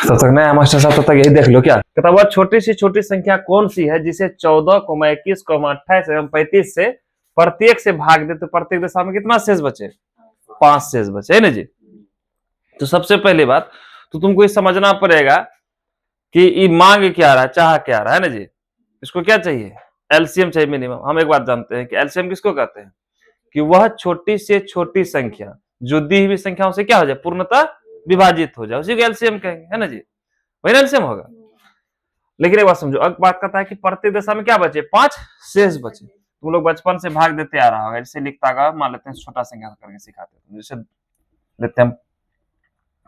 तब तक नया मास्टर साहब तब तक यही देख लो क्या कहता, वह छोटी सी छोटी संख्या कौन सी है जिसे 14, 21, 28 एवं 35 से प्रत्येक से भाग दे तो प्रत्येक दशा में कितना शेष बचे? 5 शेष बचे, है ना जी। तो सबसे पहली बात तो तुमको ये समझना पड़ेगा कि ये मांग क्या रहा है, चाह क्या रहा है ना जी। इसको क्या चाहिए? एलसीएम चाहिए मिनिमम। हम एक बात जानते हैं कि एलसीएम किसको कहते हैं? कि वह छोटी से छोटी संख्या जो दी हुई संख्याओं से क्या हो जाए? पूर्णतः विभाजित हो जाए, उसी को एलसीएम कहेंगे, है ना जी। वही एलसीएम होगा। लेकिन एक बात समझो, अब बात करता है कि प्रत्येक दशा में क्या बचे? 5 शेष बचे। तुम लोग बचपन से भाग देते आ रहा होगा, जैसे लिखता का मान लेते हैं, छोटा संख्या करके सिखाते हैं, जैसे लेते हैं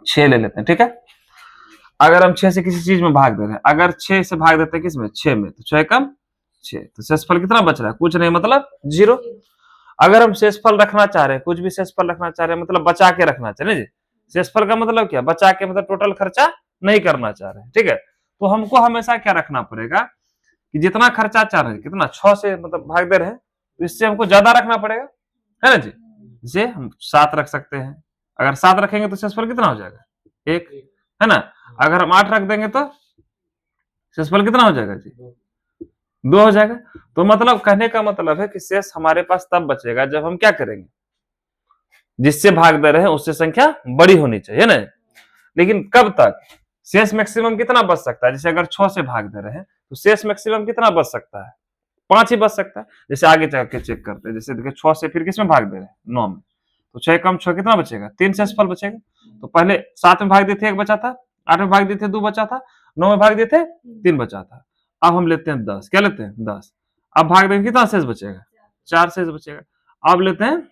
6 ले लेते हैं, ठीक है। अगर हम 6 से किसी चीज में भाग दे रहे हैं, अगर 6 से भाग देते हैं किस में? 6 में, तो 6 कम 6, तो शेषफल कितना बच रहा है? कुछ नहीं, मतलब 0। अगर हम शेषफल रखना चाह रहे हैं, कुछ भी शेषफल रखना चाह रहे हैं, मतलब बचा के रखना चाह रहे हैं जी। शेषफल का मतलब क्या? बचा के, मतलब टोटल खर्चा नहीं करना चाह रहे हैं, ठीक है। तो हमको हमेशा क्या रखना पड़ेगा कि जितना खर्चा चाह रहे हैं, कितना 6 से मतलब भाग दे रहे हैं, तो इससे हमको ज्यादा रखना पड़ेगा, है ना जी। जैसे हम 7 रख सकते हैं, अगर 7 रखेंगे तो शेषफल कितना हो जाएगा? 1, है ना। अगर हम 8 रख देंगे तो शेषफल कितना हो जाएगा जी? 2 हो जाएगा। तो मतलब कहने का मतलब है कि शेष हमारे पास तब बचेगा जब हम क्या करेंगे? जिससे भाग दे रहे हैं उससे संख्या बड़ी होनी चाहिए ना। लेकिन कब तक? शेष मैक्सिमम कितना बच सकता है? जैसे अगर 6 से भाग दे रहे हैं तो शेष मैक्सिमम कितना बच सकता है? 5 ही बच सकता है। जैसे आगे जाके चेक करते हैं, जैसे देखिए 6 से फिर किसमें भाग दे रहे हैं? 9 में। तो 6 कम 6 कितना बचेगा? 3 शेषफल बचेगा। तो पहले 7 में भाग दिए थे 1 बचा था, 8 में भाग दिए थे 2 बचा था, 9 में भाग दिए थे 3 बचा था। अब हम लेते हैं 10, क्या लेते हैं? 10। अब भाग देंगे कितना शेष बचेगा? 4 शेष बचेगा। अब लेते हैं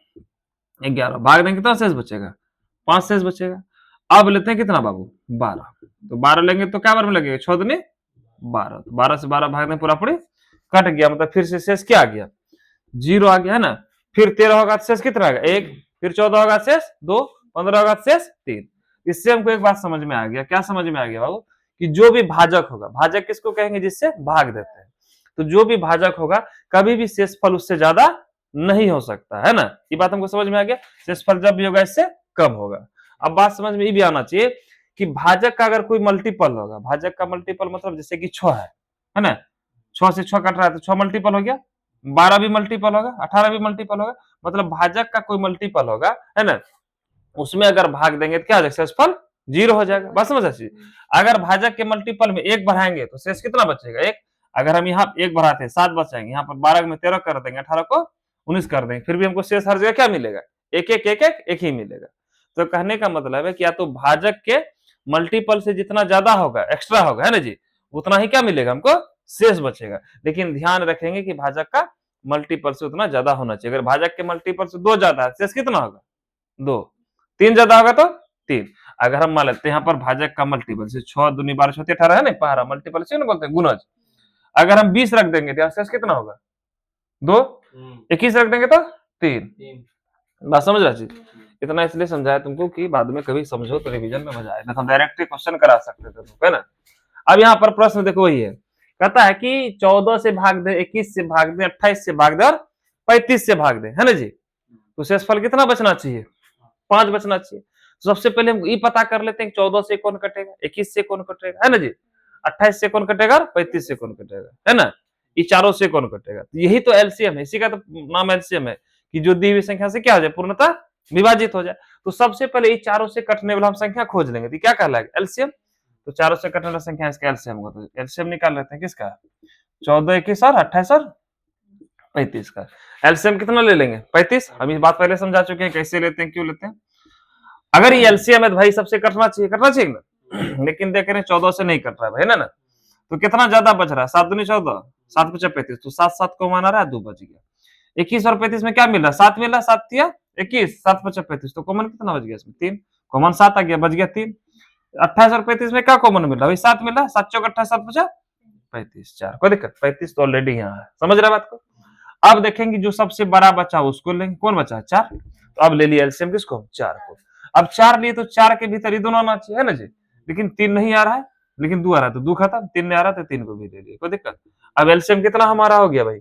11, भाग देंगे कितना शेष बचेगा? 5 शेष बचेगा। अब लेते हैं कितना बाबू? 12। तो 12 लेंगे तो क्या बार में लगेगा? 6 दूनी 12। तो 12 से 12 भाग दें, पूरा पूरी कट गया, मतलब फिर से शेष क्या आ गया? 0 आ गया, है ना। फिर 13 होगा तो शेष कितना आएगा? 1। फिर 14 होगा शेष 2, 15 होगा शेष 3। इससे हमको एक बात समझ में आ गया। क्या समझ में आ गया बाबू? कि जो भी भाजक होगा, भाजक किसको कहेंगे? जिससे भाग देते हैं। तो जो भी भाजक होगा कभी भी शेषफल उससे ज्यादा नहीं हो सकता, है ना। ये बात हमको समझ में आ गया। शेषफल जब भी होगा इससे कम होगा। अब बात समझ में ये भी आना चाहिए कि भाजक का अगर कोई मल्टीपल होगा, भाजक का मल्टीपल मतलब जैसे कि 6 है ना। 6 से 6 कट रहा है तो 6 मल्टीपल हो गया, 12 भी मल्टीपल होगा, 18 भी मल्टीपल होगा, मतलब भाजक का कोई मल्टीपल होगा, है ना। उसमें अगर भाग देंगे तो क्या हो जाएगा? शेषफल 0 हो जाएगा। बात समझ आती है? अगर भाजक के मल्टीपल में 1 बढ़ाएंगे तो शेष कितना बचेगा? 1। अगर हम यहाँ 1 बढ़ाते हैं 7 बच जाएंगे, यहाँ पर 12 में 13 कर देंगे, 18 को 19 कर देंगे, फिर भी हमको शेष हर जगह क्या मिलेगा? 1 1 1 1 1 ही मिलेगा। तो कहने का मतलब है कि या तो भाजक के मल्टीपल से जितना ज्यादा होगा, एक्स्ट्रा होगा, है ना जी, उतना ही क्या मिलेगा हमको? शेष बचेगा। लेकिन ध्यान रखेंगे कि भाजक का मल्टीपल से उतना ज्यादा होना चाहिए। अगर भाजक के मल्टीपल से 2 ज्यादा है, शेष कितना होगा? 2। 3 ज्यादा होगा तो 3। अगर हम मान लेते हैं यहाँ पर भाजक का मल्टीपल से 6 दूनी 12 6 18 है ना, पहाड़ा मल्टीपल से ना बोलते हैं, गुणज। अगर हम 20 रख देंगे तो शेष कितना होगा? 2। 21 रख देंगे तो 3। बात समझ रहा चीज? इतना इसलिए समझाया तुमको कि बाद में कभी समझो तो रिवीजन में मजा आए। हम डायरेक्ट क्वेश्चन करा सकते थे, है ना। अब यहाँ पर प्रश्न देखो वही है, कहता है कि 14 से भाग दे, 21 से भाग दे, 28 से भाग दे और 35 से भाग दे, है ना जी। तो शेषफल कितना बचना चाहिए? 5 बचना चाहिए। तो सबसे पहले हम ये पता कर लेते हैं कि 14 से कौन कटेगा, 21 से कौन कटेगा, है ना जी, 28 से कौन कटेगा और 35 से कौन कटेगा, है ना। ये चारों से कौन कटेगा? यही तो एलसीएम है, इसी का तो नाम एलसीएम है कि जो दी हुई संख्या से क्या हो जाए? पूर्णतः विभाजित हो जाए। तो सबसे पहले ये चारों से कटने वाला हम संख्या खोज लेंगे, तो क्या कहलाएगा? एलसीएम। तो चारों से कटने वाला संख्या इसका एलसीएम होगा। तो एलसीएम निकाल लेते हैं किसका? 14, 21 और 28 और 35 का। एलसीएम कितना ले लेंगे? 35। हम इस बात पहले समझा चुके हैं कैसे लेते हैं, क्यों लेते हैं। अगर ये एलसीएम है तो भाई सबसे कटना चाहिए ना। लेकिन देख रहे हैं 14 से नहीं कट रहा है भाई, ना। तो कितना ज्यादा बच रहा है? 7 दूनी 14, 7 5 35, तो 7 7 को मान आ रहा है, 2 बच गया। 21 और 35 में क्या मिल रहा है? 7 मिल रहा है, 7 तिया 21, 7 5 35, तो कॉमन कितना बच गया इसमें? 3। कॉमन 7 आ गया, बच गया 3। 28 और 35 में क्या कॉमन मिल रहा है? 7 मिल रहा है, 7 चौक 28, 7 5 35, 4। कोई दिक्कत? 35 तो ऑलरेडी यहाँ है, समझ रहा बात को। अब देखेंगे जो सबसे बड़ा बचा उसको लेंगे। कौन बचा है? 4। तो अब ले लिया एलसीएम किसको? 4 को। अब 4 लिए तो 4 के भीतर ही दोनों आना चाहिए, है ना जी। लेकिन 3 नहीं आ रहा है, लेकिन 2 आ रहा है, तो 2 खत्म। 3 नहीं आ रहा तो 3 को भी ले लिया, कोई दिक्कत। अब एलसीएम कितना हमारा हो गया भाई?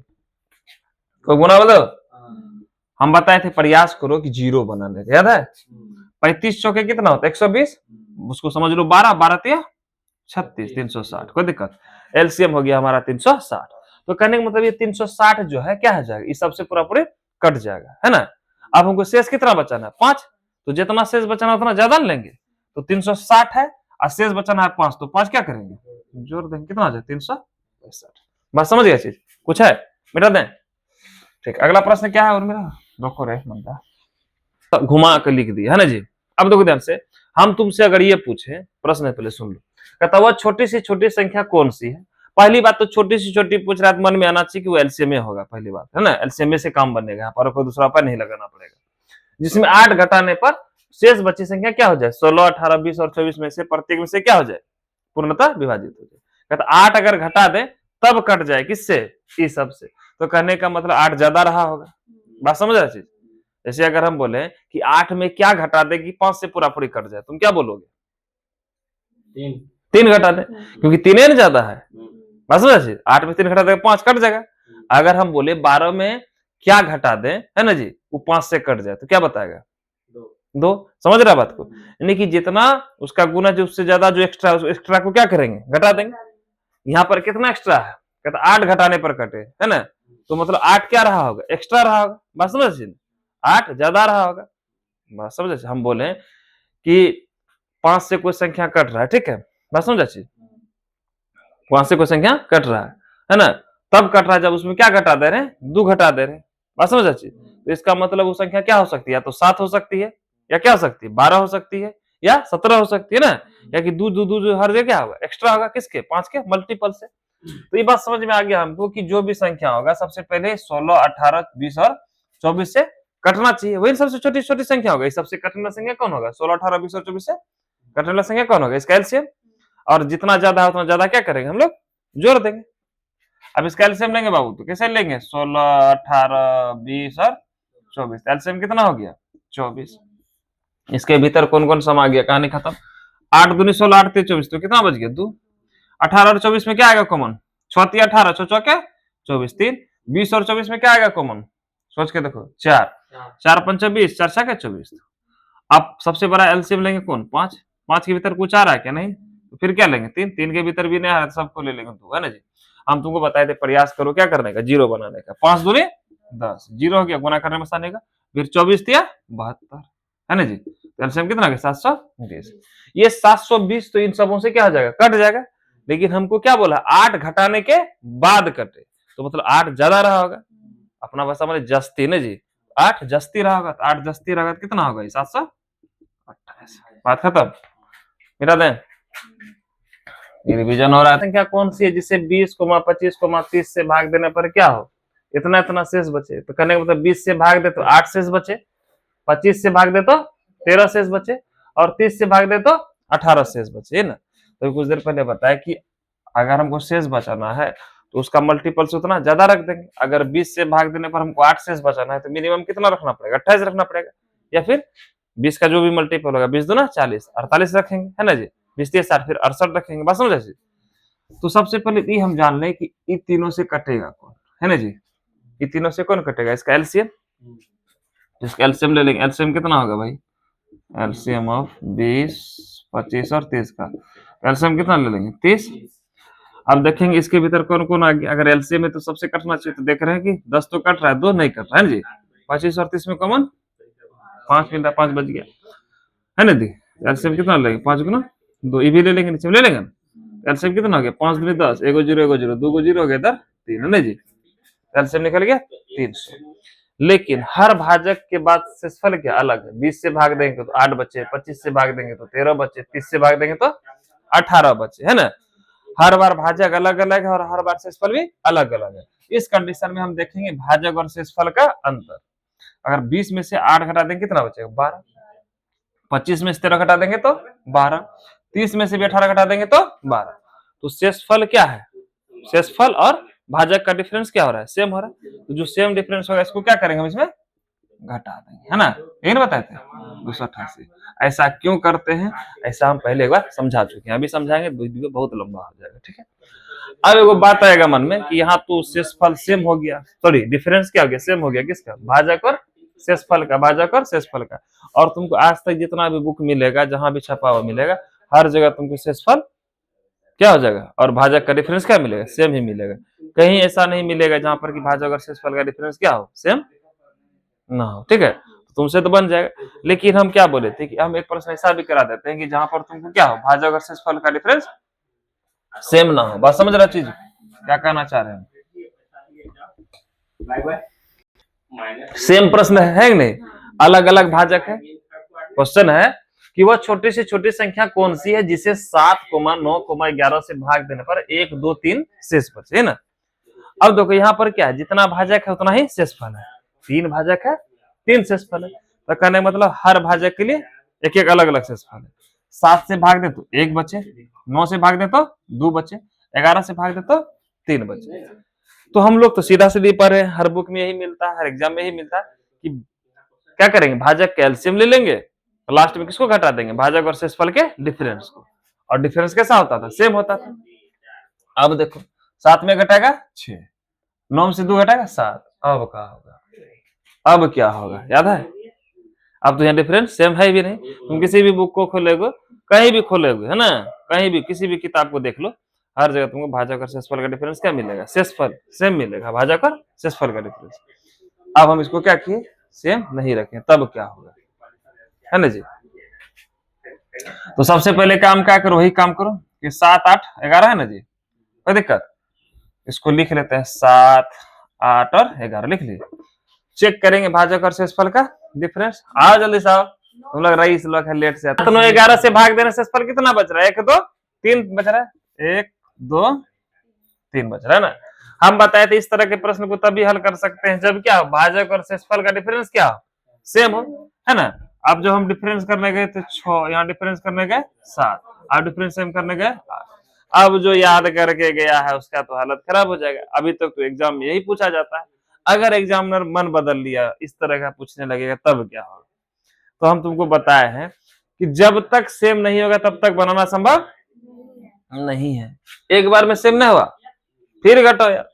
कोई गुना बोलो। हम बताए थे प्रयास करो कि 0 बनाने, याद है? 35 चौके कितना होता है? 120। उसको समझ लो 12, 12 तिया 36, 360, कोई दिक्कत। एलसीएम हो गया हमारा 360। तो कहने का मतलब ये 360 जो है क्या हो जाएगा, इस सबसे पूरा पूरे कट जाएगा, है ना। अब हमको शेष कितना बचाना है, 5। तो जितना शेष बचाना उतना ज्यादा लेंगे। तो 360 है और शेष बचाना है 5, तो 5 क्या करेंगे, जोड़ देंगे, कितना आ जाए 365। बात समझ गया चीज, कुछ है मिटा दें। ठीक, अगला प्रश्न क्या है और मेरा रोको रे मंदा, घुमा कर लिख दिया है ना जी। अब देखो ध्यान से, हम तुमसे अगर ये पूछे, प्रश्न है पहले सुन लो, कहता वह छोटी सी छोटी संख्या कौन सी है। पहली बात तो छोटी सी छोटी पूछ रहा है, मन में आना चाहिए कि वो एलसीएम होगा, पहली बात है ना, एलसीएम से काम बनेगा, यहाँ पर कोई दूसरा पर नहीं लगाना पड़ेगा। जिसमें 8 घटाने पर शेष बची संख्या क्या हो जाए, 16, 18, 20 और 24 में से प्रत्येक में से क्या हो जाए, पूर्णतः विभाजित हो जाए। कहता 8 अगर घटा दे तब कट जाए, किससे, इस सब से। तो कहने का मतलब 8 ज्यादा रहा होगा। बात समझ रहा चीज। जैसे अगर हम बोले कि 8 में क्या घटा दे कि 5 से पूरा पूरी कट जाए, तुम क्या बोलोगे, 3 घटा दे, क्योंकि 3 ज्यादा है। बस 8 में 3 घटा दे 5 कट जाएगा। अगर हम बोले 12 में क्या घटा दे, है ना जी, वो 5 से कट जाए, तो क्या बताएगा, 2। समझ रहा बात को, यानी कि जितना उसका गुना जो उससे ज्यादा जो एक्स्ट्रा, उस एक्स्ट्रा को क्या करेंगे, घटा देंगे। यहाँ पर कितना एक्स्ट्रा है, कहता 8 घटाने पर कटे, है ना, तो मतलब 8 क्या रहा होगा, एक्स्ट्रा रहा होगा। बात समझ, 8 ज्यादा रहा होगा। बात समझ, हम बोले कि 5 से कोई संख्या कट रहा है, ठीक है, बात समझ अच्छी, 5 से कोई संख्या कट रहा है ना, तब कट रहा है जब उसमें क्या घटा दे रहे हैं, 2 घटा दे रहे हैं। बात समझ अच्छी। तो इसका मतलब वो संख्या क्या हो सकती है, या तो 7 हो सकती है, या क्या हो सकती है, 12 हो सकती है, या 17 हो सकती है ना, या कि 2 2 2 हर जगह क्या होगा, एक्स्ट्रा होगा, किसके, 5 के मल्टीपल से। तो ये बात समझ में आ गया हमको कि जो भी संख्या होगा सबसे पहले 16, 18, 20 और 24 से कटना चाहिए, वही सबसे छोटी छोटी संख्या होगा। इस सबसे कटने वाला संख्या कौन होगा, 16, 18, 20 और 24 से कटने वाला संख्या कौन होगा, इसका एलसीएम। और जितना ज्यादा है उतना ज्यादा क्या करेंगे हम लोग, जोड़ देंगे। अब इसका एलसीएम लेंगे बाबू, तो कैसे लेंगे, 16, 18, 20 और 24, एलसीएम कितना हो गया, 24। इसके भीतर कौन कौन समा गया, कहानी खत्म। 8 दूनी 16, 8 3 24, तो कितना बच गया, 2। 18 और 24 में क्या आएगा कॉमन, 6 18, 6 चौके 24, 3। 20 और 24 में क्या आएगा कॉमन, सोच के देखो, 4 4 5 20, 4 6 24। अब सबसे बड़ा एलसीएम लेंगे कौन, 5। 5 के भीतर कुछ आ रहा है क्या, नहीं, तो फिर क्या लेंगे, 3। 3 के भीतर भी नहीं आ रहा है, सबको ले लेंगे, तो है ना जी। हम तुमको बताए थे प्रयास करो क्या करने का, 0 बनाने का। 5 दूनी 10, 0 हो गया, गुना करने में आसानी का। फिर 24 दिया 72, है ना जी। तो एलसीएम कितना आ गया, 720। ये 720 तो इन सबों से क्या हो जाएगा, कट जाएगा। लेकिन हमको क्या बोला, 8 घटाने के बाद कटे, तो मतलब 8 ज्यादा रहा होगा। अपना भाषा में जस्ती ना जी, 8 जस्ती रहा होगा, तो 8 जस्ती रहा तो कितना होगा, 728। बात खत्म, मिटा दें। रिवीजन हो रहा है। संख्या कौन सी है जिसे 20, 25, 30 से भाग देने पर क्या हो, इतना इतना शेष बचे। तो कहने का मतलब 20 से भाग दे तो 8 शेष बचे, 25 से भाग दे तो 13 शेष बचे, और 30 से भाग दे तो 18 शेष बचे, है ना। तो कुछ देर पहले बताया कि अगर हमको शेष बचाना है तो उसका मल्टीपल से उतना ज्यादा रख देंगे। अगर 20 से भाग देने पर हमको 8 शेष बचाना है तो मिनिमम कितना रखना पड़ेगा, 28 रखना पड़ेगा, या फिर 20 का जो भी मल्टीपल होगा, 20 दूना 40, 48 रखेंगे, है ना जी। 20 से 60, फिर 68 रखेंगे। बस समझ जी। तो सबसे पहले ये हम जान लें कि इन तीनों से कटेगा कौन, है ना जी। ये तीनों से कौन कटेगा, इसका एलसीएम। इसका एलसीएम ले लेंगे। एलसीएम कितना होगा भाई, एलसीएम ऑफ 20, 25 और 30 का एलसीएम कितना ले लेंगे, 30। अब देखेंगे इसके भीतर कौन कौन आ गया। अगर एलसीएम में तो सबसे कटना चाहिए, तो देख रहे हैं कि 10 तो कट रहा है, 2 नहीं कट रहा है जी। 25 और 30 में कॉमन 5 मिलता है, 5 बच गया, है ना दी। एलसीएम कितना लेंगे, 5 गुना 2, ये भी ले लेंगे, नीचे ले लेंगे। एलसीएम कितना हो गया, 5 दूनी 10, 1 0 1 0, 2 0 हो गया, इधर 3, है ना जी। एलसीएम निकल गया 300। लेकिन हर भाजक के बाद शेषफल क्या अलग है। 20 से भाग देंगे तो 8 बचे, 25 से भाग देंगे तो 13 बचे, 30 से भाग देंगे तो 18 बचे, है ना। हर बार भाजक अलग अलग है और हर बार शेषफल भी अलग अलग है। इस कंडीशन में हम देखेंगे भाजक और शेषफल का अंतर। अगर 20 में से 8 घटा देंगे कितना बचेगा, 12। 25 में से 13 घटा देंगे तो 12। 30 में से भी 18 घटा देंगे तो 12। तो शेषफल क्या है, शेषफल और भाजक का डिफरेंस क्या हो रहा है, सेम हो रहा है। तो जो सेम डिफरेंस होगा इसको क्या करेंगे हम इसमें घटा देंगे, है ना। यही ना बताए थे 288। ऐसा क्यों करते हैं, ऐसा हम पहले एक बार समझा चुके हैं, अभी समझाएंगे, वीडियो बहुत लंबा हो जाएगा, ठीक है। अब एगो बात आएगा मन में कि यहाँ तो शेषफल सेम हो गया, सॉरी डिफरेंस क्या हो गया, सेम हो गया, किसका, भाजक और शेषफल का, भाजक और शेषफल का। और तुमको आज तक जितना भी बुक मिलेगा, जहां भी छपा हुआ मिलेगा, हर जगह तुमको शेषफल क्या हो जाएगा, और भाजक का डिफरेंस क्या मिलेगा, सेम ही मिलेगा। कहीं ऐसा नहीं मिलेगा जहां पर कि भाजक और शेषफल का डिफरेंस क्या हो, सेम ना हो। ठीक है, तुमसे तो बन जाएगा। लेकिन हम क्या बोले थे कि हम एक प्रश्न ऐसा भी करा देते हैं कि जहां पर तुमको क्या हो, भाजक और शेषफल का डिफरेंस सेम ना हो। बात समझ रहा चीज, क्या कहना चाह रहे हैं? सेम प्रश्न है कि नहीं, अलग अलग भाजक है। क्वेश्चन है कि वह छोटी से छोटी संख्या कौन सी है जिसे 7, 9, 11 से भाग देने पर 1, 2, 3 शेष बचे, है ना। अब देखो यहाँ पर क्या है, जितना भाजक है उतना ही शेषफल है। 3 भाजक है, 3 शेषफल है, तो कहने मतलब हर भाजक के लिए एक एक अलग अलग शेषफल है। 7 से भाग दे तो 1 बचे, 9 से भाग दे तो 2 बचे, 11 से भाग दे तो 3 बचे। तो हम लोग तो सीधा सीधी पढ़ रहे हैं, हर बुक में यही मिलता है, हर एग्जाम में यही मिलता है कि क्या करेंगे, भाजक का एलसीएम ले लेंगे, तो लास्ट में किसको घटा देंगे, भाजक और शेषफल के डिफरेंस को। और डिफरेंस कैसा होता था, सेम होता था। अब देखो 7 में घटाएगा 6, 9 में से 2 घटाएगा 7, अब क्या होगा, अब क्या होगा, याद है। अब तो यहाँ डिफरेंस सेम है भी नहीं। तुम किसी भी बुक को खोलोगे, कहीं भी खोलोगे, है ना, कहीं भी किसी भी किताब को देख लो, हर जगह तुमको भाजक और शेषफल का डिफरेंस क्या मिलेगा, शेषफल सेम मिलेगा, भाजक और शेषफल का डिफरेंस। अब हम इसको क्या किए, सेम नहीं रखें, तब क्या होगा, है ना जी। तो सबसे पहले काम क्या करो, वही काम करो कि 7, 8, 11 है ना जी, कोई दिक्कत। इसको लिख लेते हैं, 7, 8 और 11 लिख लीजिए। चेक करेंगे भाजक और शेषफल का डिफरेंस। आओ जल्दी साहब, तुम लोग रईस लोग है लेट से। 7, 9, 11 से भाग देने से शेषफल कितना बच रहा है, 1, 2, 3 बच रहा है, 1, 2, 3 बच रहा है ना। हम बताए थे इस तरह के प्रश्न को तभी हल कर सकते हैं जब क्या हो, भाजक और शेषफल का डिफरेंस क्या हो, सेम हो, है ना। अब जो हम डिफरेंस करने गए तो 6, यहाँ डिफरेंस करने गए 7, अब डिफरेंस सेम करने गए 8। अब जो याद करके गया है उसका तो हालत खराब हो जाएगा। अभी तक तो एग्जाम में यही पूछा जाता है, अगर एग्जामिनर मन बदल लिया, इस तरह का पूछने लगेगा तब क्या होगा। तो हम तुमको बताए हैं कि जब तक सेम नहीं होगा तब तक बनाना संभव नहीं है। एक बार में सेम नहीं हुआ, फिर घटो यार,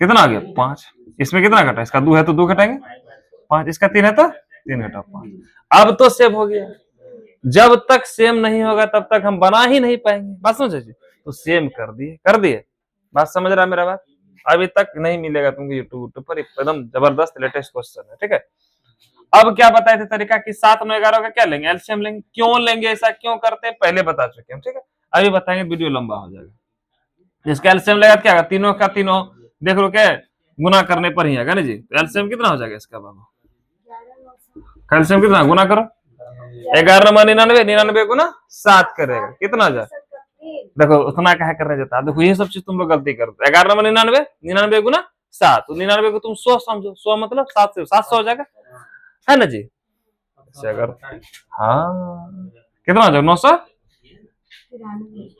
कितना आ गया 5, इसमें कितना घटा, इसका 2 है तो 2 घटाएंगे 5, इसका 3 है तो 3 घटा 5। अब तो सेम हो गया। जब तक सेम नहीं होगा तब तक हम बना ही नहीं पाएंगे। बात समझ, तो सेम कर दिए। बात समझ रहा मेरा बात। अभी तक नहीं मिलेगा तुमको यूट्यूब पर, एकदम जबरदस्त लेटेस्ट क्वेश्चन है, ठीक है। अब क्या बताए थे तरीका कि 7, 9, 11 का क्या लेंगे, एलसीएम लेंगे। क्यों लेंगे, ऐसा क्यों करते हैं, पहले बता चुके हम, ठीक है। अभी बताएंगे, वीडियो लंबा हो जाएगा। इसका एलसीएम लेगा क्या, तीनों का तीनों देख लो, क्या गुना करने पर ही आएगा ना जी। तो एलसीएम कितना हो जाएगा इसका बाबू, एलसीएम कितना, गुना करो, 11 में 99, 99 गुना 7 करेगा, कितना हो जाए। देखो उतना क्या करने जाता है, देखो ये सब चीज तुम लोग गलती करते हो। 11 में 99, 99 गुना 7, तो 99 को तुम 100 समझो, 100 मतलब 7 से 700 हो जाएगा, है ना जी। अगर हाँ कितना हो जाएगा, 900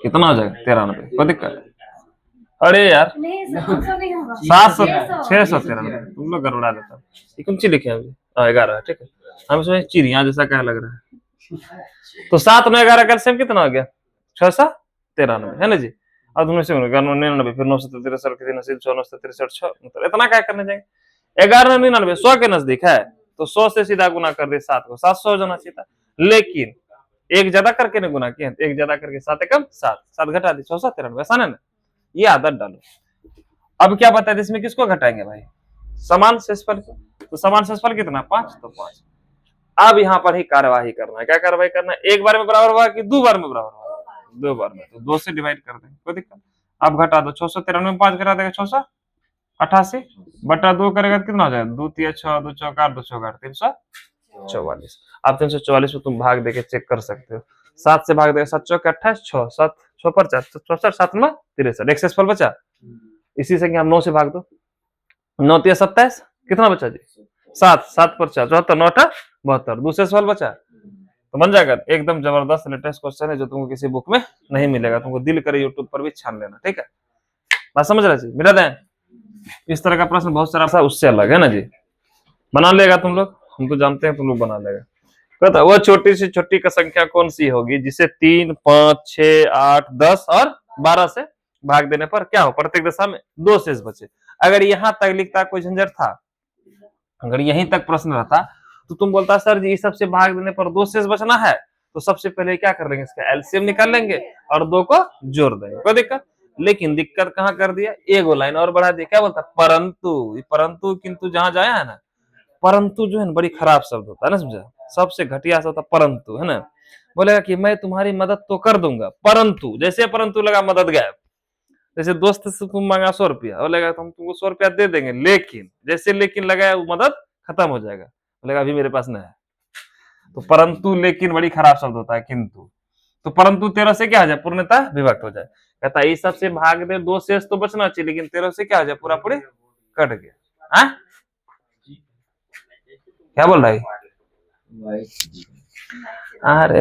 कितना हो जाएगा, 93, कोई दिक्कत। अरे यार 700, 693, तुम लोग गड़बड़ा देता। ये कौन सी लिखे अभी, 11, ठीक है। हम इसमें चिड़िया जैसा क्या लग रहा है। तो 7, 9, 11 का सेम कितना हो गया, 693, है ना जी। अब तुमने से 99, फिर 963, 963, मतलब इतना क्या करने जाएंगे। 11, 99 100 के नजदीक है, तो 100 से सीधा गुना कर दे 7 को, 700 हो जाना चाहिए था। लेकिन एक ज्यादा करके ने गुना किया, एक ज्यादा करके 7 एकम 7, 7 घटा दी 693, आसान है ना। ये आदत डालो। अब क्या बताए इसमें किसको घटाएंगे भाई, समान शेषफल। तो समान शेषफल कितना, 5, तो 5। अब यहाँ पर ही कार्यवाही करना है। क्या कार्यवाही करना है, एक बार में बराबर हुआ कि 2 बार में बराबर हुआ, 2 बार में, तो 2 से डिवाइड कर देंगे, कोई दिक्कत। अब घटा दो, 693 में 5 घटा देगा 688 बटा 2 करेगा कितना हो जाएगा, 2 3 6, 2 4 8, 2 4 8, 344। अब 344 में तुम भाग देके चेक कर सकते हो। 7 से भाग देगा 7 चौके 28, 6 7 6 पर 4 64, 7 में 63, एक शेषफल बचा। इसी से 9 से भाग दो, 9 3 27, कितना बचा जी, 7 7 पर 4 74, 9 8 72, दूसरे सवाल बचा, तो बन जाएगा। एकदम जबरदस्त लेटेस्ट क्वेश्चन है जो तुमको किसी बुक में नहीं मिलेगा। तुमको दिल करे यूट्यूब पर भी छान लेना, ठीक है। बात समझ रहे मेरा दें। इस तरह का प्रश्न बहुत सारा उससे अलग है ना जी, बना लेगा तुम लोग, हम तो जानते हैं तुम लोग बना लेगा। कहता वो छोटी से छोटी का संख्या कौन सी होगी जिसे 3, 5, 6, 8, 10 और 12 से भाग देने पर क्या हो, प्रत्येक दशा में 2 शेष बचे। अगर यहाँ तक लिखता कोई झंझट था, अगर यहीं तक प्रश्न रहता तो तुम बोलता सर जी इस सबसे भाग देने पर 2 शेष बचना है, तो सबसे पहले क्या कर लेंगे, इसका एलसीएम निकाल लेंगे। और 2 को जोड़ देंगे, कोई दिक्कत। लेकिन दिक्कत कहाँ कर दिया, एगो लाइन और बढ़ा दिया, क्या बोलता परंतु। परंतु किंतु जहां जाया है ना, परंतु जो है ना बड़ी खराब शब्द होता है ना, समझा, सबसे घटिया शब्द होता परंतु, है ना। बोलेगा कि मैं तुम्हारी मदद तो कर दूंगा, परंतु जैसे परंतु लगा मदद गायब। जैसे दोस्त से तुम मांगा 100 रुपया, बोलेगा तुम तुमको 100 रुपया दे देंगे, लेकिन जैसे लेकिन लगाया वो मदद खत्म हो जाएगा, बोलेगा अभी मेरे पास नहीं है। तो परंतु लेकिन बड़ी खराब शब्द होता है किंतु। तो परंतु 13 से क्या हो जाए, पूर्णता विभक्त हो जाए। कहता है इस सबसे भाग दे, 2 शेष तो बचना चाहिए, लेकिन 13 से क्या हो जाए, पूरा पूरी कट गया। हाँ क्या बोल रहा है, अरे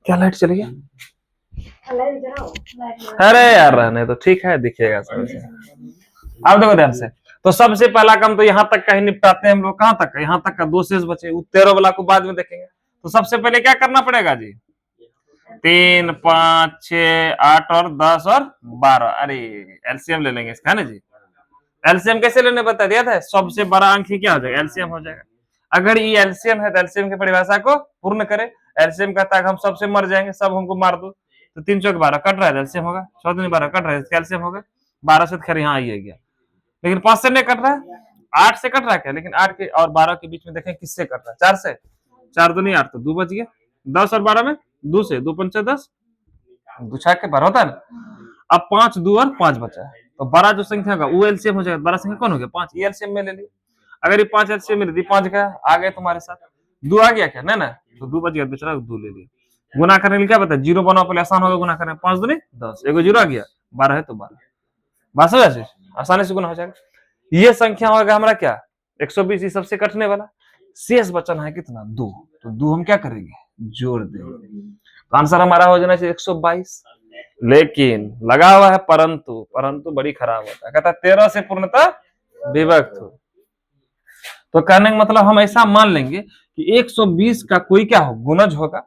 क्या लाइट चली गया, अरे यार रहने तो ठीक है, दिखेगा सब। अब देखो ध्यान से, तो सबसे पहला काम तो यहाँ तक का ही निपटाते हैं हम लोग। कहाँ तक का, यहाँ तक का 2 शेष बचे, 13 वाला को बाद में देखेंगे। तो सबसे पहले क्या करना पड़ेगा जी, 3, 5, 6, 8 और 10 और 12, अरे एलसीएम ले लेंगे इसका, है ना जी। एलसीएम कैसे लेने बता दिया था, सबसे बड़ा अंक ही क्या हो जाएगा, एलसीएम हो जाएगा। अगर ये एलसीएम है तो एलसीएम की परिभाषा को पूर्ण करे। एलसीएम कहता है हम सबसे मर जाएंगे, सब हमको मार दो, तो 3 चौक 12 कट रहा है, एलसीएम होगा। 14 12 कट रहा है, कैल्शियम होगा। 12 से खैर यहाँ आई गया, लेकिन 5 से नहीं कट रहा है, 8 से कट रहा है क्या, लेकिन 8 के और 12 के बीच में देखें किससे कट रहा है, 4 से। 4 2 नहीं 8, तो 2 बच गया। 10 और 12 में 2 से, 2 पंचे 10, 2 6 के 12 होता है ना। अब 5 2 और 5 बचा है, तो 12 जो संख्या का वो एलसीएम हो जाएगा। 12 संख्या कौन हो गया, 5, ये एलसीएम में ले लिया। अगर ये 5 एलसीएम में ले दी, 5 का आ गए तुम्हारे साथ, 2 आ गया क्या, ना ना, तो 2 बच गया, दूसरा 2 ले लिया। गुना करने के लिए क्या बता, 0 बनाओ पहले, आसान होगा गुना करने। 5 दूनी 10, एगो 0 आ गया, 12 है तो 12, बस हो जाए, आसानी से गुना हो जाएगा। ये संख्या होगा हमारा क्या, 120, ये सबसे कटने वाला। शेष बचन है कितना, 2, तो 2 हम क्या करेंगे, जोड़ देंगे। तो आंसर हमारा हो जाना चाहिए 122। लेकिन लगा हुआ है परंतु, परंतु बड़ी खराब होता है, कहता है 13 से पूर्णता विभक्त हो। तो कहने का मतलब हम ऐसा मान लेंगे कि 120 का कोई क्या हो, गुणज होगा,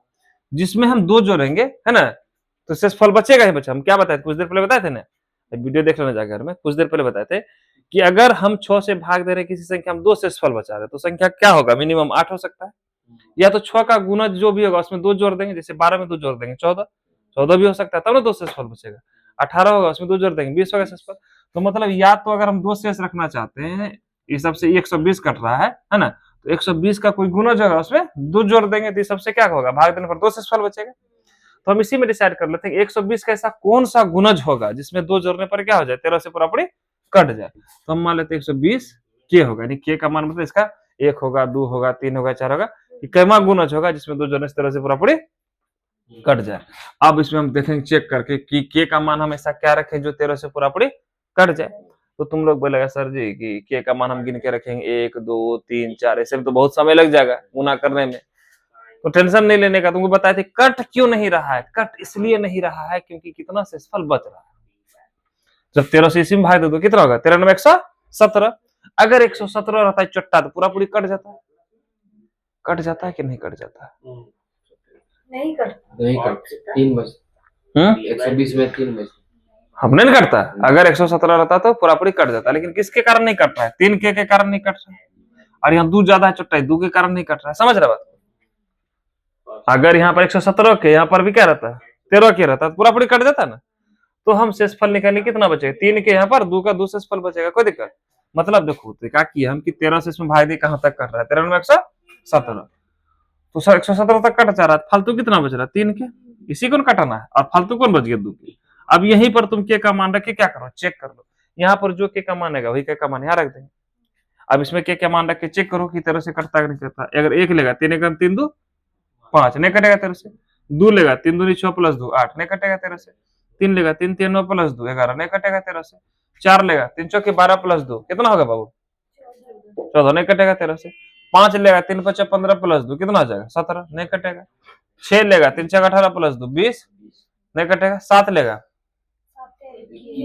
जिसमें हम 2 जोड़ेंगे, है ना, तो शेषफल बचेगा ही बच्चा। हम क्या बताए कुछ देर पहले बताए थे ना, वीडियो देख लेना जाकर, में कुछ देर पहले बताए थे कि अगर हम 6 से भाग दे रहे किसी संख्या हम 2 शेषफल बचा रहे, तो संख्या क्या होगा, मिनिमम 8 हो सकता है। या तो 6 का गुणज जो भी होगा उसमें 2 जोड़ देंगे, जैसे 12 में 2 जोड़ देंगे 14, 14 भी हो सकता है, तब ना 2 शेषफल बचेगा। 18 होगा उसमें 2 जोड़ देंगे 20 होगा शेषफल। तो मतलब या तो अगर हम 2 शेष रखना चाहते हैं, इस सबसे 120 कट रहा है ना, तो 120 का कोई गुणज होगा उसमें 2 जोड़ देंगे, तो सबसे क्या होगा, भाग देने पर 2 शेषफल बचेगा। तो हम इसी में डिसाइड कर लेते हैं 120 का ऐसा कौन सा गुणज होगा जिसमें 2 जोड़ने पर क्या हो जाए, 13 से पूरा पूरी कट जाए। तो हम मान लेते हैं 120 के होगा, यानी के का मान मतलब इसका 1 होगा, 2 होगा, 3 होगा, 4 होगा, कैमा गुणज होगा जिसमें 2 जोड़ने से 13 से पूरा पूरी कट जाए। अब इसमें हम देखेंगे चेक करके कि के का मान हम ऐसा क्या रखें जो 13 से पूरा पूरी कट जाए। तो तुम लोग बोलेगा सर जी कि के का मान हम गिन के रखेंगे 1 2 3 4, ऐसे में तो बहुत समय लग जाएगा गुना करने में। तो टेंशन नहीं लेने का, तुमको बताए थे कट क्यों नहीं रहा है, कट इसलिए नहीं रहा है क्योंकि कितना शेषफल बच रहा है। जब 13 से इसी में भाग दे दो कितना होगा, 13 में 117। अगर 117 रहता है चट्टा तो पूरा पूरी कट जाता है, कट जाता है कि नहीं कट जाता है, नहीं करता 3 बजे 120 में 3 बजे हमने नहीं कटता। अगर 117 रहता तो पूरा पूरी कट जाता, लेकिन किसके कारण नहीं कट रहा है, 3 के कारण नहीं कट रहा है, और यहाँ 2 ज्यादा है चट्टा, 2 के कारण नहीं कट रहा है। समझ रहे बात, अगर यहाँ पर 117 के यहाँ पर भी क्या रहता है 13 के रहता है, पूरा पूरी कट जाता ना। तो हम शेषफल निकालेंगे कितना बचेगा, 3 के यहाँ पर 2 का 2 शेषफल बचेगा, कोई दिक्कत। मतलब देखो क्या किया हम कि 13 से इसमें भाग दे कहां तक कट रहा है, 13 में 117, तो 117 तक कट जा रहा है, फालतू कितना बच रहा है 3 के, इसी को कटाना है, और फालतू कौन बच गया 2 के। अब यहीं पर तुम के का मान रख के क्या करो, चेक कर लो, यहाँ पर जो के का मान आएगा वही के का मान यहाँ रख देंगे। अब इसमें के क्या मान रख के चेक करो कि 13 से कटता नहीं कटता। अगर 1 लेगा 3 1 3 2 5 नहीं कटेगा 13 से, 2 लेगा 3 2 6 प्लस 2 8 नहीं कटेगा 13 से, 3 लेगा 3 3 9 प्लस 2 11 नहीं कटेगा 13 से, 4 लेगा 3 चौके 12 प्लस 2 कितना होगा बाबू 14 नहीं कटेगा 13 से, 5 लेगा 3 5 15 प्लस 2 कितना आ जाएगा 17 नहीं कटेगा, 6 लेगा 3 6 18 प्लस 2 20 नहीं कटेगा, 7 लेगा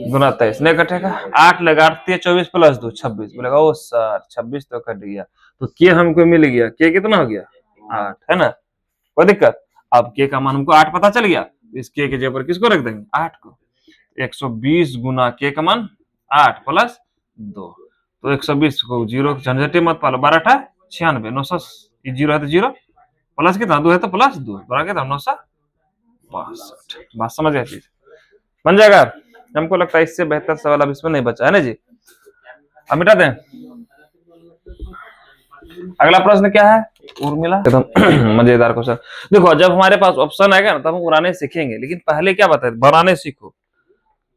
गुना 23 नहीं कटेगा, 8 लेगा 8 24 प्लस 2 26, बोलेगा ओ सर 26 तो कट गया। तो के हमको मिल गया, के कितना हो गया 8, है ना, कोई दिक्कत। अब के का मान हमको 8 पता चल गया, इस के जगह पर किसको रख देंगे 8 को। 120 गुना के का मान 8 प्लस 2, तो 120 को 0 झंझटे मत पालो, 12 8 96, 900 0 है तो 0 प्लस कितना 2 है तो प्लस 2 बड़ा कितना 900 62। बात समझ गया चीज, बन जाएगा। हमको लगता है इससे बेहतर सवाल अब इसमें नहीं बचा है ना जी। अब मिटा दें। अगला प्रश्न क्या है उर्मिला? एकदम मजेदार क्वेश्चन। देखो जब हमारे पास ऑप्शन आएगा ना तब हम उड़ाने सीखेंगे, लेकिन पहले क्या बताए, बनाने सीखो।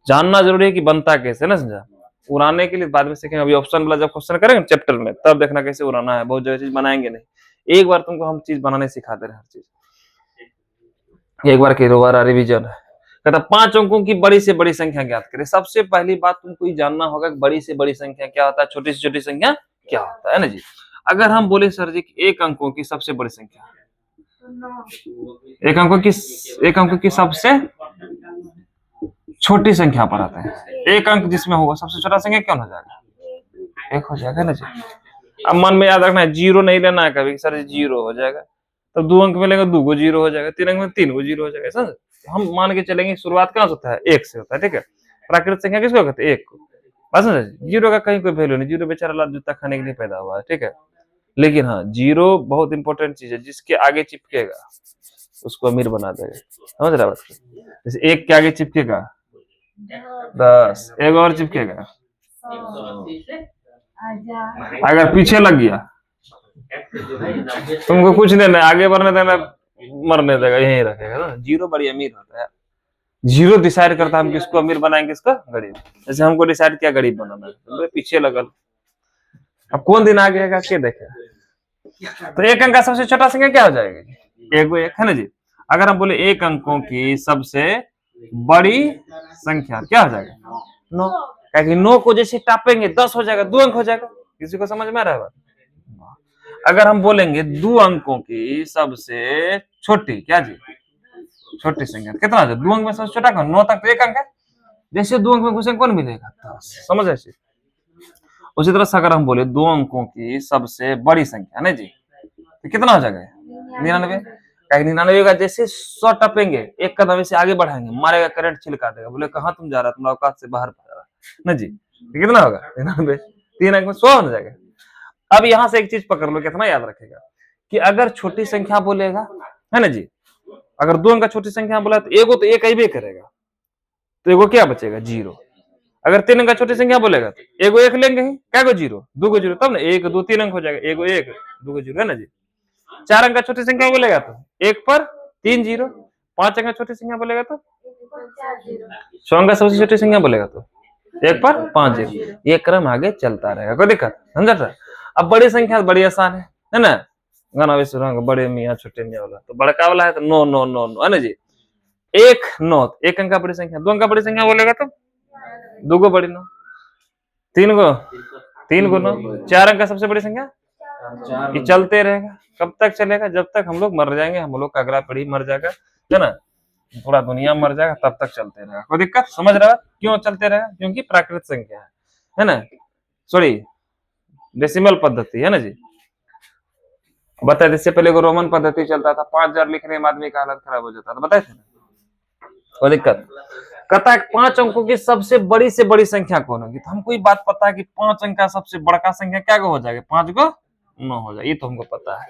जानना जरूरी है कि बनता कैसे, ना समझा। उड़ाने के लिए बाद में सीखेंगे, अभी ऑप्शन वाला जब क्वेश्चन करेंगे चैप्टर में तब देखना कैसे उड़ाना है। बहुत जगह चीज बनाएंगे नहीं, एक बार तुमको हम चीज बनाने सिखाते रहे, हर चीज एक बार के दोबारा रिवीजन है। कहता 5 अंकों की बड़ी से बड़ी संख्या ज्ञात करें। सबसे पहली बात तुमको ये जानना होगा कि बड़ी से बड़ी संख्या क्या होता है, छोटी से छोटी संख्या क्या होता है ना जी। अगर हम बोले सर जी कि 1 अंकों की सबसे बड़ी संख्या, 1 अंकों की सबसे छोटी संख्या पर आते हैं। 1 अंक जिसमें होगा सबसे छोटा संख्या क्या हो जाएगा, 1 हो जाएगा ना जी। अब मन में याद रखना है, जीरो नहीं लेना है कभी सर जी 0 हो जाएगा, तब 2 अंक में लेंगे 2 को 0 हो जाएगा, 3 अंक में 3 को 0 हो जाएगा। समझ, हम मान के चलेंगे शुरुआत कहां से होता है, 1 से होता है, ठीक है। प्राकृतिक संख्या किसको कहते हैं, 1 को। बस समझ, 0 का कहीं कोई वैल्यू नहीं, 0 बेचारा लाल जूता खाने के लिए पैदा हुआ है, ठीक है। लेकिन हाँ 0 बहुत इंपॉर्टेंट चीज है, जिसके आगे चिपकेगा उसको अमीर बना देगा। समझ रहा है, जैसे 1 के आगे चिपकेगा 10, एक और चिपकेगा, अगर पीछे लग गया तुमको कुछ नहीं देना, आगे बढ़ने देना, मरने देगा, यहीं रखेगा ना। 0 बड़ी अमीर होता है, 0 डिसाइड करता है हम किसको अमीर बनाएंगे, किसको गरीब। जैसे हमको डिसाइड किया गरीब बनाना है, तो पीछे लगल, अब कौन दिन आ गया के देखे। तो 1 अंक का सबसे छोटा संख्या क्या हो जाएगा, 1 है ना जी। अगर हम बोले 1 अंकों की सबसे बड़ी संख्या क्या हो जाएगा, 9। क्योंकि 9 को जैसे टापेंगे 10 हो जाएगा, 2 अंक हो जाएगा। किसी को समझ में आ रहा है? अगर हम बोलेंगे 2 अंकों की सबसे छोटी क्या जी, छोटी संख्या कितना है, 2 अंक में सबसे छोटा कौन, 9 तक तो 1 अंक है, जैसे 2 अंक में घुसेंगे कौन मिलेगा, 10। समझ ऐसे। उसी तरह से अगर हम बोले 2 अंकों की सबसे बड़ी संख्या ना जी, तो कितना हो जाएगा, 99। 99 का जैसे 100 टपेंगे, 1 कदम से आगे बढ़ाएंगे, मारेगा करंट, छिलका देगा, बोले कहां तुम जा रहा, तुम औकात से बाहर जा रहा ना जी। तो कितना होगा 99, 3 अंक में 100 हो जाएगा। अब यहां से एक चीज पकड़ लो, कितना याद रखेगा कि अगर छोटी संख्या बोलेगा है ना जी, अगर 2 अंक का छोटी संख्या बोला तो एगो तो 1 ही करेगा, तो एगो क्या बचेगा, 0। अगर 3 अंक का छोटी संख्या बोलेगा तो एगो 1 लेंगे ही, क्या को 0, 2 को 0, तब ना 1 2 3 अंक हो जाएगा, एगो 1 2 को 0 है ना जी। 4 अंक का छोटी संख्या बोलेगा तो 1 पर 3 0, 5 अंक का छोटी संख्या बोलेगा तो 6 अंक का सबसे छोटी संख्या बोलेगा तो 1 पर 5 0। ये क्रम आगे चलता रहेगा, कोई दिक्कत, समझ। अब बड़ी संख्या बड़ी आसान है ना, गाना भी सुना बड़े मियाँ छोटे मियाँ वाला, तो बड़का वाला है तो 9 9 9 9 है ना जी। 1 9, 1 अंक का बड़ी संख्या, 2 अंक का बड़ी संख्या बोलेगा तो 2 को बड़ी 9, 3 को 9, 4 अंक का सबसे बड़ी संख्या। ये चलते रहेगा, कब तक चलेगा, जब तक हम लोग मर जाएंगे, हम लोग का अगला पीढ़ी मर जाएगा, है ना, पूरा दुनिया मर जाएगा, तब तक चलते रहेगा। कोई दिक्कत, समझ रहा है क्यों चलते रहेगा, क्योंकि प्राकृतिक संख्या है ना, सॉरी डेसिमल पद्धति है ना जी। बताए इससे पहले को रोमन पद्धति चलता था, 5000 लिखने में आदमी का हालत खराब हो जाता था, बताए थे ना। कोई दिक्कत। कहता है 5 अंकों की सबसे बड़ी से बड़ी संख्या कौन होगी, तो हमको ये बात पता है कि 5 अंक का सबसे बड़ा संख्या क्या हो जाएगा, 5 को 9 हो जाएगा, ये तो हमको पता है।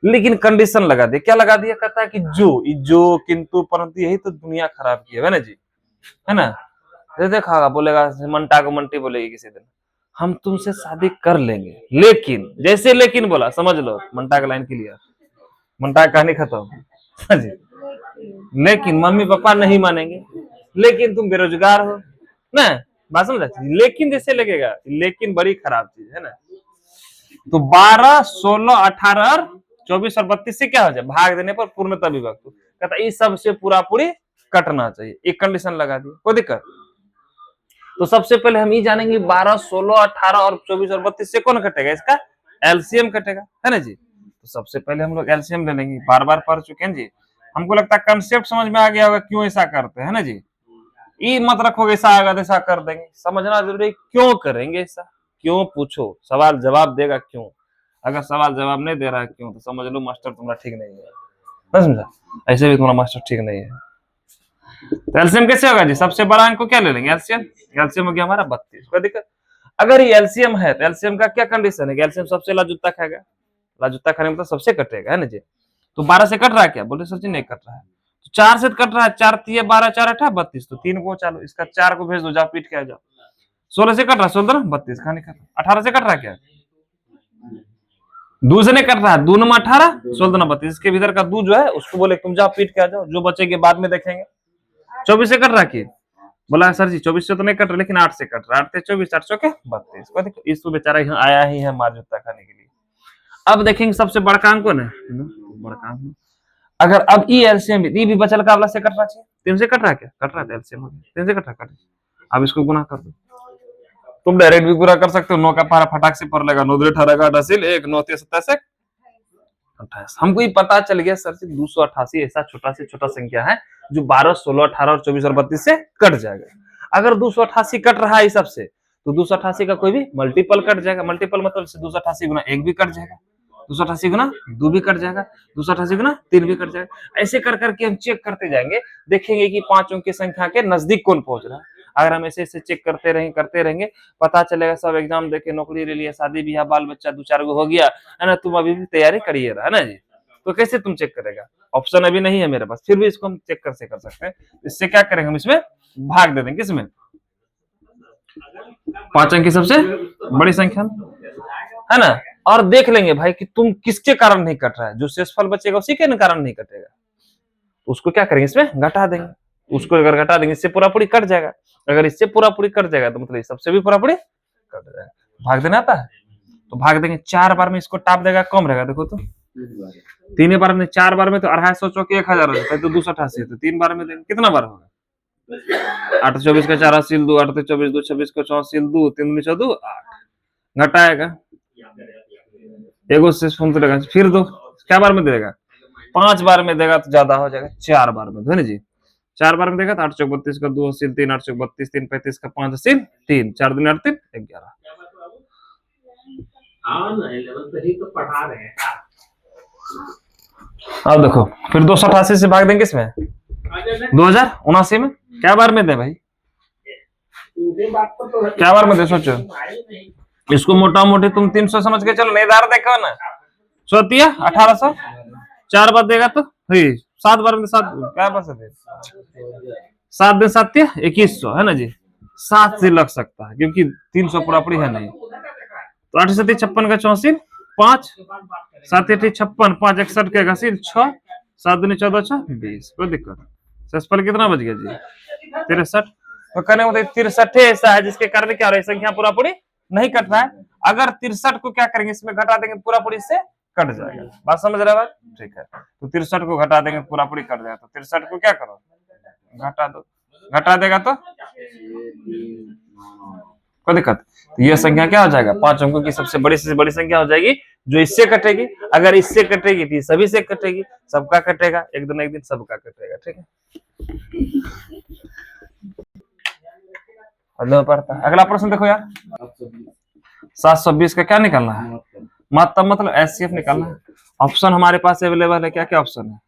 लेकिन कंडीशन लगा दिया, क्या लगा दिया, कहता है कि जो किंतु परंतु, यही तो दुनिया खराब की है ना जी, है ना। देखा बोलेगा मंटा को मंटी बोलेगी किसी दिन, हम तुमसे शादी कर लेंगे, लेकिन जैसे लेकिन बोला समझ लो, मंटा का लाइन क्लियर, मंटा का कहानी खत्म जी। लेकिन मम्मी पापा नहीं मानेंगे, लेकिन तुम बेरोजगार हो ना, बात समझ। लेकिन जैसे लगेगा, लेकिन बड़ी खराब चीज है ना। तो 12 16 18 और 24 और 32 से क्या हो जाए, भाग देने पर पूर्णतः विभक्त। कहता इस सब से पूरा पूरी कटना चाहिए, एक कंडीशन लगा दी, कोई दिक्कत। तो सबसे पहले हम ये जानेंगे 12 16 18 और 24 और 32 से कौन कटेगा, इसका एलसीएम कटेगा, है ना जी। तो सबसे पहले हम लोग एलसीएम ले लेंगे, बार बार पढ़ चुके हैं जी। हमको लगता है कंसेप्ट समझ में आ गया होगा क्यों ऐसा करते हैं ना जी। ये मत रखोगे ऐसा आएगा ऐसा कर देंगे, समझना जरूरी, क्यों करेंगे ऐसा, क्यों पूछो, सवाल जवाब देगा क्यों। अगर सवाल जवाब नहीं दे रहा है क्यों, तो समझ लो मास्टर तुम्हारा ठीक नहीं है, समझा। ऐसे भी तुम्हारा मास्टर ठीक नहीं है। तो एलसीएम कैसे होगा जी, सबसे बड़ा अंक को क्या ले लेंगे, एलसीएम। एलसीएम हो गया हमारा 32, कोई दिक्कत। अगर ये एलसीएम है तो एलसीएम का क्या कंडीशन है, एलसीएम सबसे लाजुत्ता खाएगा, लाजुत्ता खाने में तो सबसे कटेगा, है ना जी। तो 12 से कट रहा है क्या, बोले सर जी नहीं कट रहा है। 4 से कट रहा है, 4 तिया 12, 4 8 32, तो 3 को चालो, इसका 4 को भेज दो, जाओ पीट के आ जाओ। 16 से कट रहा है 16 32, कहां निकल 18 से कट रहा है क्या, 2 से नहीं कट रहा है, 2 9 18 16 9 32, इसके भीतर का 2 जो है उसको बोले तुम जाओ पीट के आ जाओ, जो बचेंगे बाद में देखेंगे। 24 से कट रहा है, बोला सर जी 24 से तो नहीं कट रहा, लेकिन 8 से कट रहा है, 8 से 24, 8 के 32, इस तो बेचारा यहाँ आया ही है मार जूता खाने के लिए। अब देखेंगे सबसे बड़का अंक कौन है, बड़का अंक। अगर अब ई एलसीएम ई भी बचल का वाला से कटना चाहिए, 3 से कट रहा है क्या, कट रहा है एलसीएम 3 से कट रहा है, अब इसको गुना कर दो, तुम डायरेक्ट भी पूरा कर सकते हो, 9 का पारा फटाक से पर लेगा, 9 18 का 18 1 9 27 28, हमको ये पता चल गया सर जी 288 ऐसा छोटा से छोटा संख्या है जो 12 16 18 और 24 और 32 से कट जाएगा। अगर 288 कट रहा है इस सब से, तो 288 का कोई भी मल्टीपल कट जाएगा, मल्टीपल मतलब 288 गुना 1 भी कट जाएगा, 288 गुना 2 भी कट जाएगा, 288 गुना 3 भी कट जाएगा। ऐसे कर करके हम चेक करते जाएंगे, देखेंगे कि 5 अंक की संख्या के नजदीक कौन पहुंच रहा है। अगर हम ऐसे चेक करते रहेंगे पता चलेगा सब एग्जाम देके नौकरी ले लिया, शादी ब्याह बाल बच्चा 2-4 गो हो गया है ना, तुम अभी भी तैयारी करिए है ना जी, तो कैसे तुम चेक करेगा, ऑप्शन अभी नहीं है मेरे पास, फिर भी इसको हम चेक कर सकते हैं। इससे क्या करेंगे, हम इसमें भाग दे देंगे, किसमें 5 अंक की सबसे बड़ी संख्या है ना, और देख लेंगे भाई कि तुम किसके कारण नहीं कट रहा है, जो शेषफल बचेगा उसी के कारण नहीं कटेगा, उसको क्या करेंगे इसमें घटा देंगे, उसको अगर घटा देंगे इससे पूरा पूरी कट जाएगा, अगर इससे पूरा पूरी कट जाएगा तो मतलब सबसे भी पूरा पूरी कट जाएगा। भाग देना आता है तो भाग देंगे, 4 बार में इसको टाप देगा, कम रहेगा, देखो तो 3 बार में, 4 बार में तो 250 चौके 1000 हो जाता है, तो 288, तो 3 बार में देंगे, कितना बार होगा, 8 24 का 4 सील 2, 8 24 2 26 को 4 सील 2, 3 14 8 घटाएगा, एगो से फोन देगा, फिर 2 क्या बार में देगा, 5 बार में देगा तो ज्यादा हो जाएगा, 4 बार में है ना जी, 4 बार में देगा तो 8 चौक 32 का 2 सील 3, 8 चौक 32 3 35 का 5 सील 3, 4 दिन 8 3 11। अब देखो फिर 288 से भाग देंगे इसमें 2079 में, क्या बार में दे भाई, क्या बार में दे, सोचो इसको मोटा मोटी तुम 300 समझ के चलो, नहीं दार देखो ना, सोतिया 1800 4 बार देगा तो 7 बार में 7 क्या बार से 7 दिन 7 2100 है ना जी, 7 से लग सकता है क्योंकि 300 पूरा पूरी है नहीं, तो 8 7 56 का 64 5 7 8 56 5 61 के घसील 6 7 दिन 14 6 20, कोई दिक्कत, शेषफल कितना बच गया जी 63, तो कहने को 63 ऐसा है जिसके कारण क्या हो रहा है, संख्या पूरा पूरी नहीं कट रहा है। अगर 63 को क्या करेंगे इसमें घटा देंगे, पूरा पूरी इससे कट जाएगा, बात समझ रहे हो, ठीक है, तो 63 को घटा देंगे पूरा पूरी कट जाएगा, तो 63 को क्या करो घटा दो, घटा देगा तो कोई दिक्कत, तो ये संख्या क्या हो जाएगा, 5 अंकों की सबसे बड़ी से बड़ी संख्या हो जाएगी जो इससे कटेगी, अगर इससे कटेगी तो सभी से कटेगी, सबका कटेगा, एक दिन सबका कटेगा, ठीक है। पड़ता है अगला प्रश्न देखो यार, 720 का क्या निकालना है, मतलब एचसीएफ निकालना है। ऑप्शन हमारे पास अवेलेबल है, क्या क्या ऑप्शन है,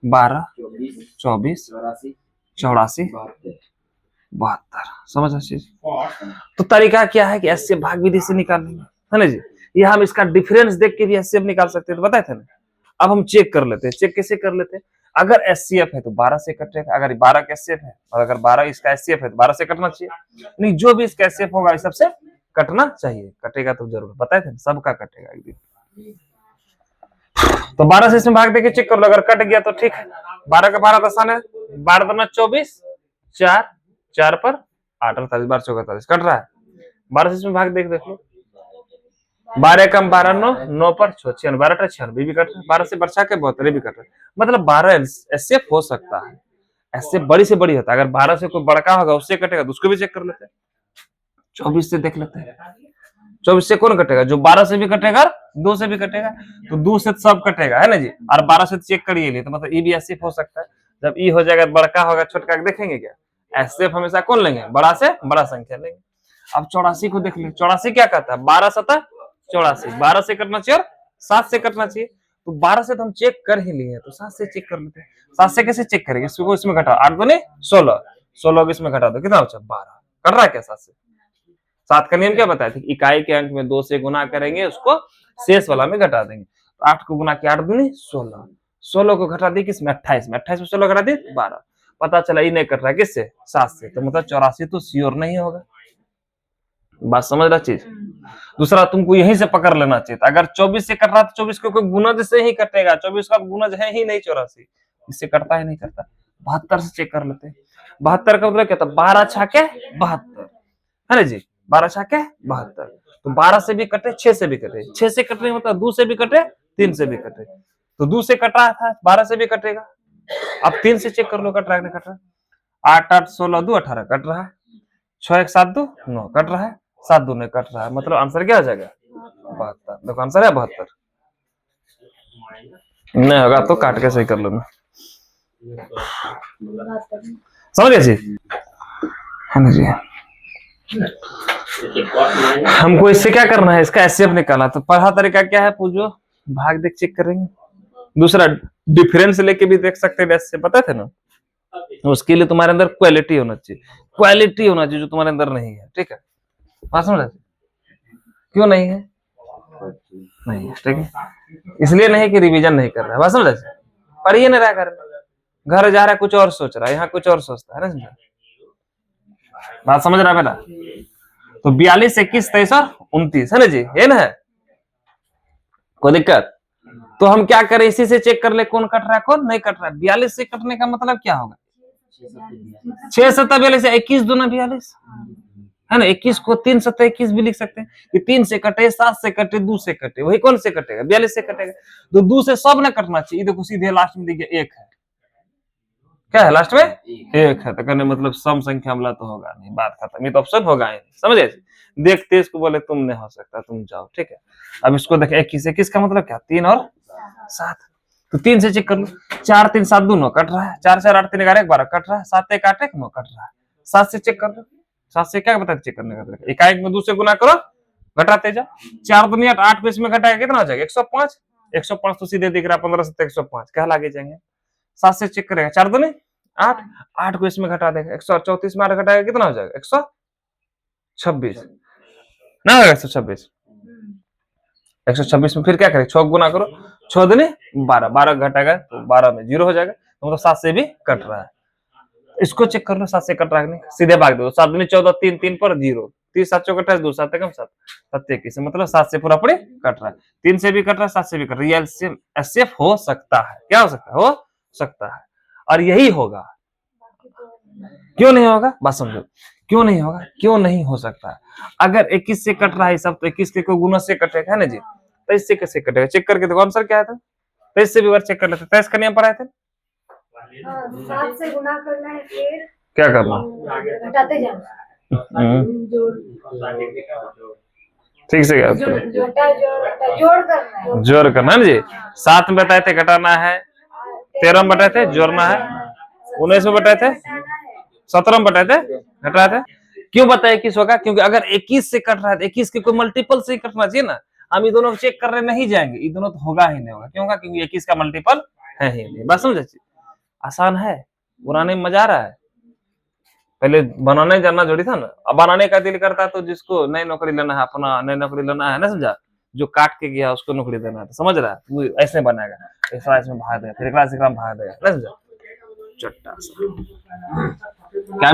12 24 84 72, समझ आशीष। तो तरीका क्या है कि एचसीएफ भाग विधि से निकालना है ना जी, ये हम इसका डिफरेंस देख के भी एचसीएफ निकाल सकते हैं, तो बताए थे ना। अब हम चेक कर लेते हैं, चेक कैसे कर लेते हैं, अगर एचसीएफ है तो 12 से कटेगा, अगर 12 का एचसीएफ है और अगर 12 इसका एचसीएफ है तो 12 से कटना चाहिए, नहीं जो भी इसका एचसीएफ होगा इस सबसे कटना चाहिए, कटेगा तो जरूर, बताए थे सबका कटेगा एक दिन। तो 12 से इसमें भाग देके चेक कर लो, अगर कट गया तो ठीक है, 12 का 12 आसान है, 12 दूना 24 4 4 पर 8 48 12 44 कट रहा है, 12 से इसमें भाग देख लो, 12 कम 12 9 9 पर 96 12 96 भी कट रहा है, 12 से बचा के 72 भी कट रहा है, मतलब 12 एचसीएफ हो सकता है, एचसीएफ बड़ी से बड़ी होता है, अगर 12 से कोई बड़का होगा उससे कटेगा तो उसको भी चेक कर लेते हैं, 24 से देख लेते हैं, 24 से कौन कटेगा, जो 12 से भी कटेगा 2 से भी कटेगा, तो 2 से सब कटेगा है ना जी, और 12 से चेक करिए लिए, तो मतलब ई भी एचसीएफ हो सकता है, जब ई हो जाएगा बड़का होगा छोटका देखेंगे क्या, एचसीएफ हमेशा कौन लेंगे, बड़ा से बड़ा संख्या लेंगे। अब 84 को देख ले, 84 क्या कहता है, 12 7 84, 12 से कटना चाहिए और 7 से कटना चाहिए, तो 12 से तो हम चेक कर ही लिए, तो 7 से चेक कर लेते हैं, 7 से कैसे चेक करेंगे, इसको इसमें घटा 8 दूनी 16 16 को इसमें घटा दो, कितना बचा 12, कर रहा है क्या 7 से, 7 का नियम क्या बताया था, इकाई के अंक में 2 से गुना करेंगे उसको शेष वाला में घटा देंगे, तो 8 को गुना किया 8 दूनी 16 16 को घटा दी किसमें 28 में, 28 में 16 घटा दी 12, पता चला ये नहीं कट रहा किससे 7 से, तो मतलब 84 तो श्योर नहीं होगा। बात समझ रहा चीज। दूसरा तुमको यहीं से पकड़ लेना चाहिए था, अगर 24 से कट रहा तो 24 को कोई गुणज से ही कटेगा, 24 का गुणज है ही नहीं 84, इससे कटता ही नहीं करता। 72 से चेक कर लेते हैं। 72 का मतलब क्या था, 12 छाके 72 है ना जी, 12 छाके 72, तो 12 से भी कटे 6 से भी कटे, 6 से कटने मतलब 2 से भी कटे 3 से भी कटे, तो 2 से कट रहा था 12 से भी कटेगा। अब 3 से चेक कर लो कट रहा है नहीं कट रहा है। 8 8 16 2 18 कट रहा है, 6 1 7 2 9 कट रहा है, 7 2 9 कट रहा है, मतलब आंसर क्या आ जाएगा 72। देखो आंसर है 72। नहीं होगा तो काट के सही कर लो ना, समझ गए जी, है ना जी। हमको इससे क्या करना है, इसका एचसीएफ निकालना, तो पहला तरीका क्या है, पूछो भाग देख चेक करेंगे। दूसरा डिफरेंस लेके भी देख सकते हैं, इससे पता थे ना। उसके लिए तुम्हारे अंदर क्वालिटी होना चाहिए, क्वालिटी होना चाहिए जो तुम्हारे अंदर नहीं है, ठीक है। बात समझ रहे, क्यों नहीं है, नहीं है, ठीक है, इसलिए नहीं कि रिवीजन नहीं कर रहा है, बात समझ रहे, पढ़िए नहीं रहा घर जा रहा है कुछ और सोच रहा है, यहाँ कुछ और सोचता है ना, समझा बात समझ रहा है बेटा। तो 42 21 23 और 29 है ना जी, ये ना है कोई दिक्कत। तो हम क्या करें, इसी से चेक कर ले कौन कट रहा है कौन नहीं कट रहा है। 42 से कटने का मतलब क्या होगा, 6 7 42 21 दूना 42 है ना, 21 को 3 7 21 भी लिख सकते हैं कि 3 से कटे 7 से कटे 2 से कटे, वही कौन से कटेगा 42 से कटेगा, तो 2 से सब न कटना चाहिए। देखो सीधे लास्ट में देखिए 1 है, क्या है लास्ट में 1 है, तो कहने मतलब सम संख्या वाला तो होगा नहीं, बात खत्म, ये तो ऑप्शन होगा ही, समझे। देखते इसको बोले तुम नहीं हो सकता, तुम जाओ, ठीक है। अब इसको देखे 21 का मतलब क्या 3 और 7, तो 3 से चेक कर लो, 4 3 7 2 9 कट रहा है, 4 4 8 3 11 12 कट रहा है, 7 1 8 1 9 कट रहा है। 7 से चेक कर लो, 7 से क्या बताते चेक करने का तरीका, एकाएक में 2 से गुना करो घटाते जाओ, 4 दूनी 8 8 को इसमें घटाएगा कितना हो जाएगा 105, 105 तो सीधे दिख रहा है 15 से 105 क्या लागे जाएंगे। 7 से चेक करेगा 4 दूनी 8 8 को इसमें घटा देगा, 134 में 8 घटाएगा कितना हो जाएगा 126 ना होगा 126, 126 में फिर क्या करें 6 गुना करो, 6 दूनी 12 12 घटाएगा तो 12 में 0 हो जाएगा, तो मतलब 7 से भी कट रहा है। इसको चेक कर लो 7 से कट रहा है नहीं, सीधे भाग दो, 7 दूनी 14 3 3 पर 0, 3 7 चौक 28 2 7 कम 7 7 21 मतलब 7 से पूरा पूरी कट रहा है, 3 से भी कट रहा है 7 से भी कट रहा है, ये एचसीएफ हो सकता है, क्या हो सकता है हो सकता है, और यही होगा। क्यों नहीं होगा बात समझो, क्यों नहीं होगा, क्यों नहीं हो सकता है। अगर 21 से कट रहा है सब, तो 21 के कोई गुना से कटेगा है ना जी, 23 से कैसे कटेगा, चेक करके देखो आंसर क्या है था, 23 से भी बार चेक कर लेते, 23 का नियम पढ़ाए थे, 7 से गुना करना है, फिर क्या करना घटाते जाना, ठीक से क्या जोड़ करना है, जोड़ करना है ना जी। 7 में बताए थे घटाना है, 13 में बताए थे जोड़ना है, 19 में बताए थे, 17 में बताए थे घटा थे। क्यों बताया 21 होगा, क्योंकि अगर 21 से कट रहा है तो 21 के कोई मल्टीपल से ही कटना चाहिए ना, हम ये दोनों चेक करने नहीं जाएंगे, ये दोनों तो होगा ही नहीं होगा, क्यों होगा क्योंकि 21 का मल्टीपल है ही नहीं। बस समझ, आसान है, बनाने में मजा आ रहा है, पहले बनाने जानना जरूरी था ना। अब बनाने का दिल करता है तो जिसको नई नौकरी लेना है, अपना नई नौकरी लेना है ना, समझा, जो काट के गया उसको नौकरी देना है, तो समझ रहा है वो ऐसे बनाएगा, ऐसा इसमें भाग देगा, फिर क्लास भाग देगा ना, समझा चट्टा सा क्या